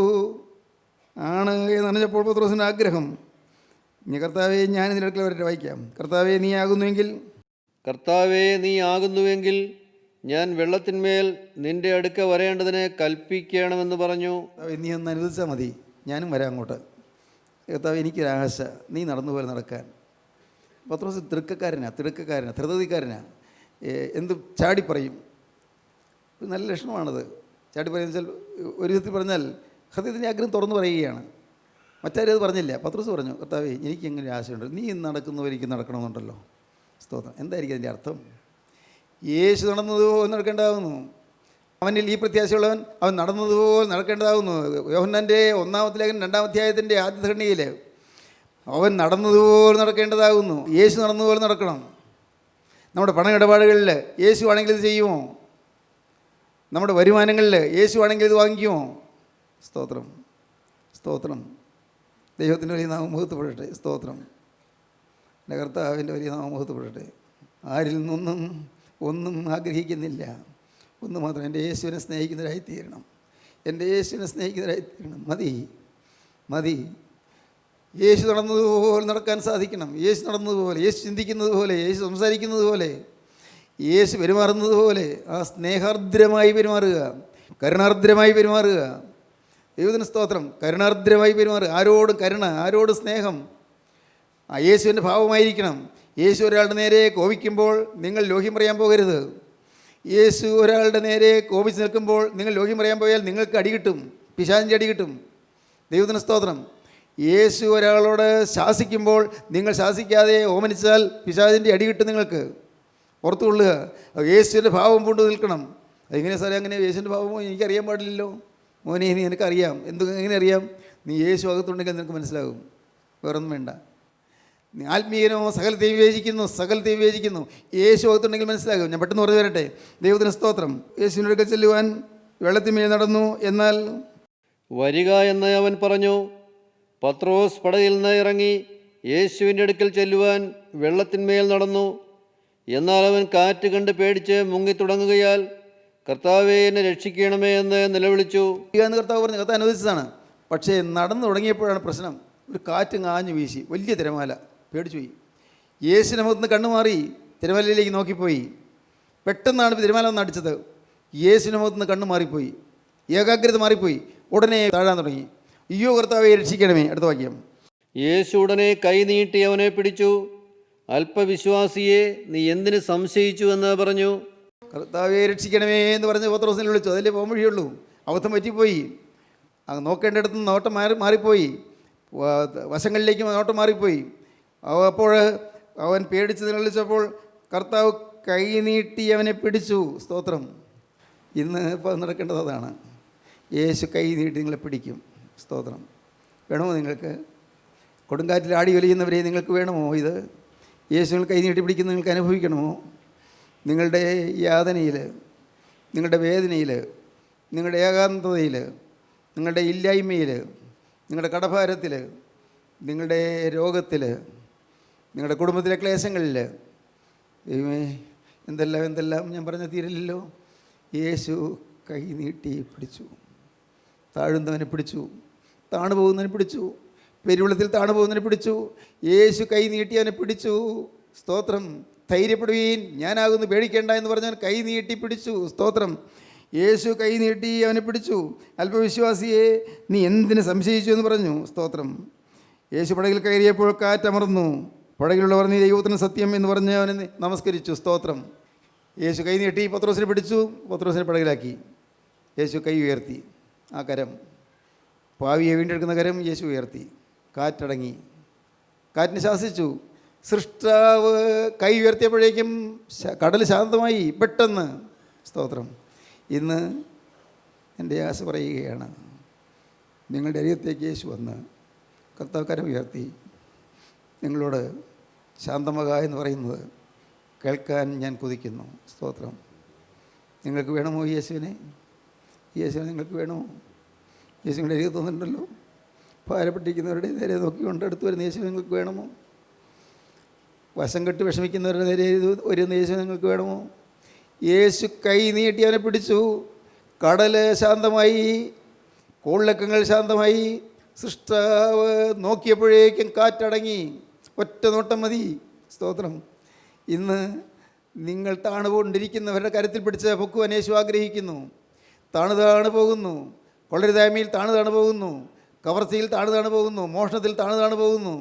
ആണ് എന്നറിഞ്ഞപ്പോൾ പത്രോസിൻ്റെ ആഗ്രഹം, ഇനി കർത്താവേ ഞാൻ ഇതിൻ്റെ അടുക്കൽ വരട്ടെ, വായിക്കാം. കർത്താവേ നീ ആകുന്നുവെങ്കിൽ, കർത്താവേ നീ ആകുന്നുവെങ്കിൽ ഞാൻ വെള്ളത്തിന്മേൽ നിന്റെ അടുക്ക വരേണ്ടതിന് കൽപ്പിക്കണമെന്ന് പറഞ്ഞു. നീ ഒന്ന് അനുവദിച്ചാൽ മതി, ഞാനും വരാം അങ്ങോട്ട്. കർത്താവ് എനിക്കൊരാശ നീ നടന്നു പോലെ നടക്കാൻ. പത്രോസ് തിടുക്കക്കാരനാണ്, ധൃതതിക്കാരനാണ്. എന്ത് ചാടിപ്പറയും. നല്ല ലക്ഷണമാണത്. ചാടിപ്പറയുന്ന വെച്ചാൽ ഒരു വിധത്തിൽ പറഞ്ഞാൽ ഹൃദയത്തിൻ്റെ ആഗ്രഹം തുറന്നു പറയുകയാണ്. മറ്റാരും അത് പറഞ്ഞില്ല. പത്രോസ് പറഞ്ഞു, കർത്താവേ എനിക്ക് എങ്ങനെ ആശയുണ്ട്, നീ നടക്കുന്നവരിക്കും നടക്കണമെന്നുണ്ടല്ലോ. സ്തോത്രം. എന്തായിരിക്കും അതിൻ്റെ അർത്ഥം? യേശു നടന്നതുപോലെ നടക്കേണ്ടതാകുന്നു. അവനിൽ ഈ പ്രത്യാശയുള്ളവൻ അവൻ നടന്നതുപോലെ നടക്കേണ്ടതാകുന്നു. യോഹന്നാൻ്റെ 1-ാമത്തെ ലേഖനം 2-ാം അധ്യായത്തിൻ്റെ ആദ്യത്തെ ഖണ്ഡികയിൽ അവൻ നടന്നതുപോലെ നടക്കേണ്ടതാകുന്നു. യേശു നടന്നതുപോലെ നടക്കണം. നമ്മുടെ പണമിടപാടുകളിൽ യേശു ആണെങ്കിൽ ഇത് ചെയ്യുമോ? നമ്മുടെ വരുമാനങ്ങളിൽ യേശു ആണെങ്കിൽ ഇത് വാങ്ങിക്കുമോ? സ്തോത്രം. സ്തോത്രം. ദൈവത്തിൻ്റെ വലിയ നാമം മഹത്വപ്പെടട്ടെ. സ്തോത്രം. എൻ്റെ കർത്താവിൻ്റെ വലിയ നാമം മഹത്വപ്പെടട്ടെ. ആരിൽ നിന്നും ഒന്നും ആഗ്രഹിക്കുന്നില്ല. ഒന്ന് മാത്രം, എൻ്റെ യേശുവിനെ സ്നേഹിക്കുന്നവരായിത്തീരണം. എൻ്റെ യേശുവിനെ സ്നേഹിക്കുന്നവരായിത്തീരണം. മതി. യേശു നടന്നതുപോലെ നടക്കാൻ സാധിക്കണം. യേശു നടന്നതുപോലെ, യേശു ചിന്തിക്കുന്നത് പോലെ, യേശു സംസാരിക്കുന്നത് പോലെ, യേശു പെരുമാറുന്നത് പോലെ ആ സ്നേഹാർദ്രമായി പെരുമാറുക, കരുണാർദ്രമായി പെരുമാറുക. ദൈവത്തിന് സ്തോത്രം. കരുണാർദ്രമായി പെരുമാറുക. ആരോടും കരുണ, ആരോടും സ്നേഹം ആ യേശുവിൻ്റെ ഭാവമായിരിക്കണം. യേശു ഒരാളുടെ നേരെ കോപിക്കുമ്പോൾ നിങ്ങൾ ലോഹ്യം പറയാൻ പോകരുത്. യേശു ഒരാളുടെ നേരെ കോപിച്ച് നിൽക്കുമ്പോൾ നിങ്ങൾ ലോഹ്യം പറയാൻ പോയാൽ നിങ്ങൾക്ക് അടി കിട്ടും, പിശാചിൻ്റെ അടി കിട്ടും. ദൈവത്തിന് സ്തോത്രം. യേശു ഒരാളോട് ശാസിക്കുമ്പോൾ നിങ്ങൾ ശാസിക്കാതെ ഓമനിച്ചാൽ പിശാചിൻ്റെ അടി കിട്ടും. നിങ്ങൾക്ക് ഓർത്തുകൊള്ളുക. യേശുവിൻ്റെ ഭാവം പൂണ്ടു നിൽക്കണം. അതെങ്ങനെ സാറേ അങ്ങനെ യേശുവിൻ്റെ ഭാവമോ എനിക്കറിയാൻ പാടില്ലല്ലോ? മോനെ നീ നിനക്കറിയാം. എങ്ങനെ അറിയാം? നീ യേശു അകത്തുണ്ടെങ്കിൽ നിനക്ക് മനസ്സിലാകും. വേറൊന്നും വേണ്ട. നീ ആത്മീയനോ സകലത്തെയും വിവേചിക്കുന്നു. യേശു അകത്തുണ്ടെങ്കിൽ മനസ്സിലാകും. ഞാൻ പെട്ടെന്ന് പറഞ്ഞു വരട്ടെ. ദൈവത്തിന് സ്തോത്രം. യേശുവിൻ്റെ അടുക്കൽ ചെല്ലുവാൻ വെള്ളത്തിന്മേൽ നടന്നു. എന്നാൽ വരിക എന്ന് അവൻ പറഞ്ഞു. പത്രോസ് പടകിൽ നിന്ന് ഇറങ്ങി യേശുവിൻ്റെ അടുക്കൽ ചെല്ലുവാൻ വെള്ളത്തിന്മേൽ നടന്നു. എന്നാൽ അവൻ കാറ്റ് കണ്ട് പേടിച്ച് മുങ്ങിത്തുടങ്ങുകയാൽ കർത്താവേ, എന്നെ രക്ഷിക്കണമേ എന്ന് നിലവിളിച്ചു. എന്ന് കർത്താവ് പറഞ്ഞു. കർത്താവ് അനുവദിച്ചതാണ്. പക്ഷേ നടന്നു തുടങ്ങിയപ്പോഴാണ് പ്രശ്നം. ഒരു കാറ്റ് ആഞ്ഞു വീശി, വലിയ തിരമാല. പേടിച്ചു പോയി. യേശുവിൻ്റെ മുഖത്ത് നിന്ന് കണ്ണുമാറി തിരമാലയിലേക്ക് നോക്കിപ്പോയി. പെട്ടെന്നാണ് തിരമാല ഒന്ന് അടിച്ചത്. യേശുവിൻ്റെ മുഖത്ത് നിന്ന് കണ്ണു മാറിപ്പോയി, ഏകാഗ്രത മാറിപ്പോയി. ഉടനെ താഴാൻ തുടങ്ങി. അയ്യോ കർത്താവേ, രക്ഷിക്കണമേ. അടുത്ത വാക്യം. യേശു ഉടനെ കൈ നീട്ടി അവനെ പിടിച്ചു. അല്പവിശ്വാസിയെ, നീ എന്തിന് സംശയിച്ചു എന്ന് പറഞ്ഞു. കർത്താവേ, രക്ഷിക്കണമേ എന്ന് പറഞ്ഞ് പത്രോസിനെ വിളിച്ചു. അതിലേ പോകുമ്പോഴേയുള്ളൂ. അബദ്ധം പറ്റിപ്പോയി. അങ്ങ് നോക്കേണ്ടിടത്ത് നിന്ന് നോട്ടം മാറിപ്പോയി. വശങ്ങളിലേക്ക് നോട്ടം മാറിപ്പോയി. അപ്പോൾ അവൻ പേടിച്ച് നിലവിളിച്ചപ്പോൾ കർത്താവ് കൈ നീട്ടി അവനെ പിടിച്ചു. സ്തോത്രം. ഇന്ന് ഇപ്പോൾ നടക്കേണ്ടത് അതാണ്. യേശു കൈ നീട്ടി നിങ്ങളെ പിടിക്കും. സ്തോത്രം. വേണമോ നിങ്ങൾക്ക്? കൊടുങ്കാറ്റിൽ ആടി ഒലിയുന്നവരെ നിങ്ങൾക്ക് വേണമോ ഇത്? യേശുവിൽ കൈ നീട്ടി പിടിക്കുന്ന നിങ്ങൾക്ക് അനുഭവിക്കണമോ? നിങ്ങളുടെ യാതനയിൽ, നിങ്ങളുടെ വേദനയിൽ, നിങ്ങളുടെ ഏകാന്തതയിൽ, നിങ്ങളുടെ ഇല്ലായ്മയിൽ, നിങ്ങളുടെ കടഭാരത്തിൽ, നിങ്ങളുടെ രോഗത്തിൽ, നിങ്ങളുടെ കുടുംബത്തിലെ ക്ലേശങ്ങളിൽ, ദൈവമേ എന്തെല്ലാം ഞാൻ പറഞ്ഞ തീരില്ലല്ലോ. യേശു കൈ നീട്ടി പിടിച്ചു. താഴുന്നവനെ പിടിച്ചു, താണു പോകുന്നവനെ പിടിച്ചു, പെരുവെള്ളത്തിൽ താണു പോകുന്നതിനെ പിടിച്ചു. യേശു കൈ നീട്ടി അവനെ പിടിച്ചു. സ്തോത്രം. ധൈര്യപ്പെടുവീൻ, ഞാനാകുന്നു, പേടിക്കേണ്ട എന്ന് പറഞ്ഞവൻ കൈ നീട്ടി പിടിച്ചു. സ്തോത്രം. യേശു കൈ നീട്ടി അവനെ പിടിച്ചു. അല്പവിശ്വാസിയെ, നീ എന്തിന് സംശയിച്ചു എന്ന് പറഞ്ഞു. സ്തോത്രം. യേശു പടകിൽ കയറിയപ്പോൾ കാറ്റമർന്നു. പടകിലുള്ളവർ നീ ദൈവത്തിന് സത്യം എന്ന് പറഞ്ഞ് അവനെ നമസ്കരിച്ചു. സ്തോത്രം. യേശു കൈ നീട്ടി പത്രോസിനെ പിടിച്ചു. പത്രോസിനെ പടകിലാക്കി. യേശു കൈ ഉയർത്തി. ആ കരം, പാവിയെ വീണ്ടെടുക്കുന്ന കരം യേശു ഉയർത്തി. കാറ്റടങ്ങി. കാറ്റിന് ശാസിച്ചു. സൃഷ്ടാവ് കൈ ഉയർത്തിയപ്പോഴേക്കും കടൽ ശാന്തമായി പെട്ടെന്ന്. സ്തോത്രം. ഇന്ന് എൻ്റെ ആശ പറയുകയാണ്, നിങ്ങളുടെ അരികത്തേക്ക് യേശു വന്ന് കർത്താവ് കരം ഉയർത്തി നിങ്ങളോട് ശാന്തമക എന്ന് പറയുന്നത് കേൾക്കാൻ ഞാൻ കൊതിക്കുന്നു. സ്തോത്രം. നിങ്ങൾക്ക് വേണമോ യേശുവിനെ? യേശുവിനെ നിങ്ങൾക്ക് വേണമോ? യേശുവിൻ്റെ അരികത്ത് വന്നിട്ടുണ്ടല്ലോ. ഭാരപ്പെട്ടിരിക്കുന്നവരുടെ നേരെ നോക്കിക്കൊണ്ട് അടുത്ത് വരുന്ന യേശു നിങ്ങൾക്ക് വേണമോ? വശം കെട്ട് വിഷമിക്കുന്നവരുടെ നേരെ വരുന്ന യേശു നിങ്ങൾക്ക് വേണമോ? യേശു കൈ നീട്ടി അവനെ പിടിച്ചു. കടൽ ശാന്തമായി, കോളിളക്കങ്ങൾ ശാന്തമായി. സൃഷ്ടാവ് നോക്കിയപ്പോഴേക്കും കാറ്റടങ്ങി. ഒറ്റ നോട്ടം മതി. സ്തോത്രം. ഇന്ന് നിങ്ങൾ താണുകൊണ്ടിരിക്കുന്നവരുടെ കരത്തിൽ പിടിച്ച് പൊക്കുവാൻ യേശു ആഗ്രഹിക്കുന്നു. താണു പോകുന്നു. കൊള്ളരുതായ്മയിൽ താണു പോകുന്നു. കവർച്ചയിൽ താണു പോകുന്നു. മോഷണത്തിൽ താണു പോകുന്നു.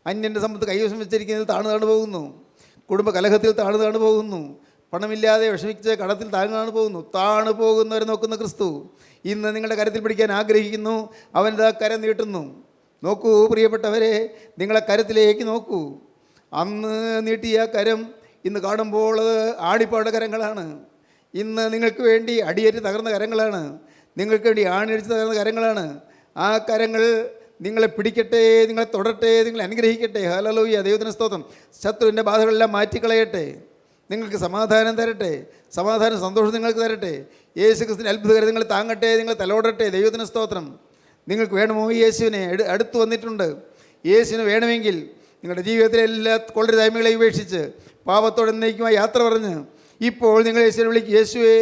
അന്യൻ്റെ സമ്പത്ത് കൈവശം വെച്ചിരിക്കുന്നതിൽ താണു പോകുന്നു. കുടുംബ കലഹത്തിൽ താണു പോകുന്നു. പണമില്ലാതെ വിഷമിച്ച് കടത്തിൽ താണു പോകുന്നു. താണു പോകുന്നവരെ നോക്കുന്ന ക്രിസ്തു ഇന്ന് നിങ്ങളുടെ കരത്തിൽ പിടിക്കാൻ ആഗ്രഹിക്കുന്നു. അവനിതാ കരം നീട്ടുന്നു. നോക്കൂ പ്രിയപ്പെട്ടവരെ, നിങ്ങളെ കരത്തിലേക്ക് നോക്കൂ. അന്ന് നീട്ടിയ കരം ഇന്ന് കാണുമ്പോൾ ആടിപ്പാട് കരങ്ങളാണ്. ഇന്ന് നിങ്ങൾക്ക് വേണ്ടി അടിയേറ്റ് തകർന്ന കരങ്ങളാണ്. നിങ്ങൾക്ക് വേണ്ടി ആണിയടിച്ച് തകർന്ന കരങ്ങളാണ്. ആ കരങ്ങൾ നിങ്ങളെ പിടിക്കട്ടെ, നിങ്ങളെ തൊടട്ടെ, നിങ്ങളെ അനുഗ്രഹിക്കട്ടെ. ഹല്ലേലൂയ. ദൈവത്തിന് സ്തോത്രം. ശത്രുവിൻ്റെ ബാധകളെല്ലാം മാറ്റിക്കളയട്ടെ. നിങ്ങൾക്ക് സമാധാനം തരട്ടെ. സമാധാനം, സന്തോഷം നിങ്ങൾക്ക് തരട്ടെ. യേശു ക്രിസ്തുവിൻ്റെ അത്ഭുതകരം നിങ്ങൾ താങ്ങട്ടെ, നിങ്ങൾ തലോടട്ടെ. ദൈവത്തിന് സ്തോത്രം. നിങ്ങൾക്ക് വേണമോ യേശുവിനെ? അടുത്ത് വന്നിട്ടുണ്ട്. യേശുവിനെ വേണമെങ്കിൽ നിങ്ങളുടെ ജീവിതത്തിലെ എല്ലാ കൊള്ളരുതായ്മകളെ ഉപേക്ഷിച്ച് പാപത്തോടെ എന്നേക്കുമായി യാത്ര പറഞ്ഞ് ഇപ്പോൾ നിങ്ങൾ യേശുവിനെ വിളിക്കും. യേശുവേ,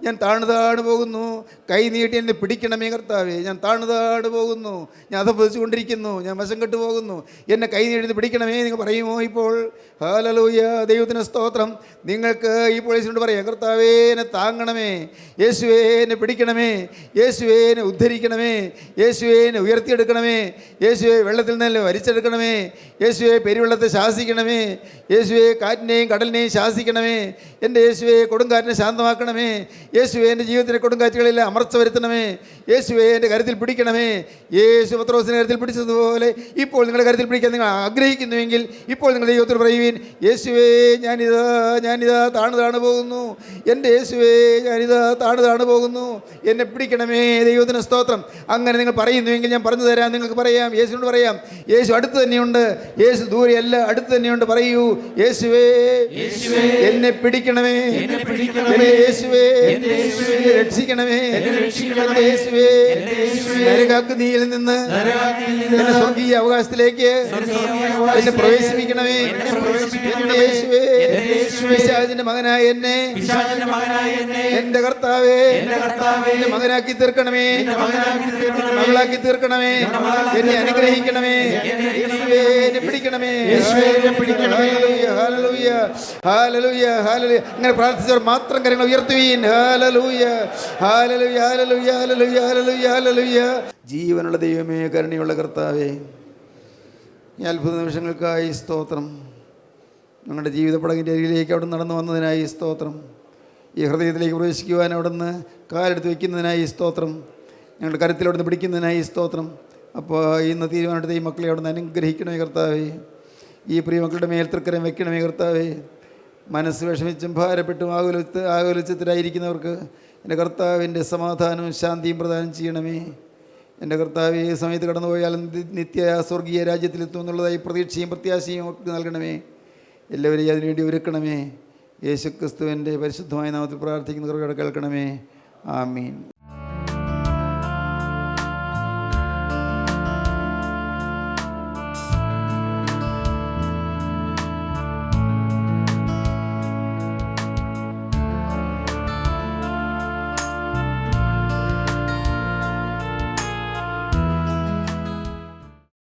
ഞാൻ താണു പോകുന്നു. കൈ നീട്ടി എന്നെ പിടിക്കണമേ കർത്താവേ. ഞാൻ താണു പോകുന്നു. ഞാൻ അധപ്പതിച്ചു കൊണ്ടിരിക്കുന്നു. ഞാൻ വശം കെട്ടു പോകുന്നു. എന്നെ കൈ നീട്ടി പിടിക്കണമേ നിങ്ങൾ പറയുമോ ഇപ്പോൾ? ഹല്ലേലൂയ. ദൈവത്തിന് സ്തോത്രം. നിങ്ങൾക്ക് ഇപ്പോൾ യേശുവിനോട് പറയാം, കർത്താവേ എന്നെ താങ്ങണമേ, യേശുവേ എന്നെ പിടിക്കണമേ, യേശുവേ എന്നെ ഉദ്ധരിക്കണമേ, യേശുവേ എന്നെ ഉയർത്തിയെടുക്കണമേ, യേശുവേ വെള്ളത്തിൽ നിന്ന് വലിച്ചെടുക്കണമേ, യേശുവേ പെരുവെള്ളത്തെ ശാസിക്കണമേ, യേശുവേ കാറ്റിനെയും കടലിനെയും ശാസിക്കണമേ, എൻ്റെ യേശുവേ കൊടുങ്കാറ്റ് കൊടുങ്കാറ്റിനെ ശാന്തമാക്കണമേ. യേശുവേ, എൻ്റെ ജീവിതത്തിലെ കൊടുങ്കാറ്റുകളിൽ അമർച്ച വരുത്തണമേ. യേശുവേ, എൻ്റെ കരുത്തിൽ പിടിക്കണമേ. യേശു പത്രോസിനെ കരുത്തിൽ പിടിച്ചതുപോലെ ഇപ്പോൾ നിങ്ങളുടെ കരുത്തിൽ പിടിക്കാൻ നിങ്ങൾ ആഗ്രഹിക്കുന്നുവെങ്കിൽ ഇപ്പോൾ നിങ്ങളുടെ ജീവിതത്തിൽ പറയുവീൻ, യേശുവേ, ഞാനിതാ താണു പോകുന്നു. എൻ്റെ യേശുവേ, ഞാനിതാ താണു പോകുന്നു. എന്നെ പിടിക്കണമേ. ദൈവത്തിന് സ്തോത്രം. അങ്ങനെ നിങ്ങൾ പറയുന്നുവെങ്കിൽ ഞാൻ പറഞ്ഞു തരാം. നിങ്ങൾക്ക് പറയാം, യേശുവിനോട് പറയാം, യേശു അടുത്ത് തന്നെയുണ്ട്. യേശു ദൂരെയല്ല, അടുത്ത് തന്നെയുണ്ട്. പറയൂ, യേശുവേ, എന്നെ പിടിക്കണമേ. എന്നെ യേശുവേ, രക്ഷിക്കണമേ. യേശുവേ, നരകാഗ്നിയിൽ നിന്ന് എന്നെ സ്വർഗീയ അവകാശത്തിലേക്ക് എന്നെ പ്രവേശിപ്പിക്കണമേ. എന്റെ യേശുവേ, പിശാചിന്റെ മകനായ എന്നെ എന്റെ കർത്താവേ, എന്നെ മകനാക്കി തീർക്കണമേ, മകളാക്കി തീർക്കണമേ. എന്നെ അനുഗ്രഹിക്കണമേ. യേശുവേ, എന്നെ പിടിക്കണമേ. ഹല്ലേലൂയ, ഹല്ലേലൂയ, ഹല്ലേലൂയ, ഹല്ലേലൂയ. അങ്ങനെ പ്രാർത്ഥിച്ചവർ മാത്രം കാര്യങ്ങൾ ഉയർത്തുവീൻ. ഹല്ലേലൂയ, ഹല്ലേലൂയ, ഹല്ലേലൂയ, ഹല്ലേലൂയ, ഹല്ലേലൂയ, ഹല്ലേലൂയ. ജീവനുള്ള ദൈവമേ, കരുണയുള്ള കർത്താവേ, ഈ അത്ഭുത നിമിഷങ്ങൾക്കായി സ്തോത്രം. ഞങ്ങളുടെ ജീവിത പടകിൻ്റെ അരികിലേക്ക് അവിടെ നടന്നു വന്നതിനായി സ്തോത്രം. ഈ ഹൃദയത്തിലേക്ക് പ്രവേശിക്കുവാൻ അവിടുന്ന് കാലെടുത്ത് വയ്ക്കുന്നതിനായി സ്തോത്രം. ഞങ്ങളുടെ കരുത്തിൽ അവിടുന്ന് പിടിക്കുന്നതിനായി സ്തോത്രം. അപ്പോൾ ഇന്ന് തീരുമാനമെടുത്ത ഈ മക്കളെ അവിടുന്ന് അനുഗ്രഹിക്കണമേ കർത്താവേ. ഈ പ്രിയ മക്കളുടെ മേൽ തൃക്കരം വയ്ക്കണമേ കർത്താവേ. മനസ്സ് വിഷമിച്ചും ഭാരപ്പെട്ടും ആകുലച്ചത്തിലായിരിക്കുന്നവർക്ക് എൻ്റെ കർത്താവിൻ്റെ സമാധാനവും ശാന്തിയും പ്രദാനം ചെയ്യണമേ. എൻ്റെ കർത്താവ് ഈ സമയത്ത് കടന്നുപോയാലും നിത്യ സ്വർഗീയ രാജ്യത്തിലെത്തും എന്നുള്ളതായി പ്രതീക്ഷയും പ്രത്യാശയും ഒക്കെ നൽകണമേ. എല്ലാവരെയും അതിനുവേണ്ടി ഒരുക്കണമേ. യേശുക്രിസ്തുവിൻ്റെ പരിശുദ്ധമായ നാമത്തിൽ പ്രാർത്ഥിക്കുന്ന കൃപയോടെ കേൾക്കണമേ. ആമീൻ.